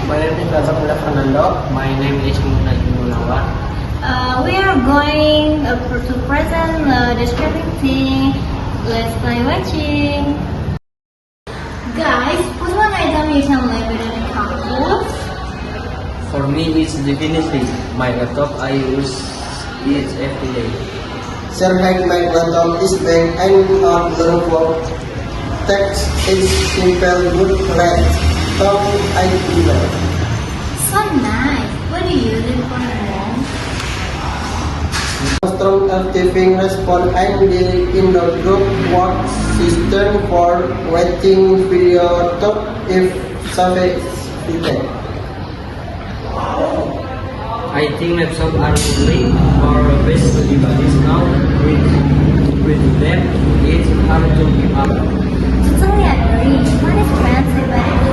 My name is Rasamula Fernando. My name is Munajim Munawar. We are going to present the scripting thing. Let's play watching. Guys, put one item you can live within the campus. For me, it's definitely my laptop. I use it every day. Surveying my laptop is bank and on the work. Text is simple, good, red. Talk, I email. So nice. What do you do for home? Strong activating response and in the group work system for watching video talk if sufficient. I think laptops are really for best devices now. With them, it's hard to give up. Totally agree. One is expensive, but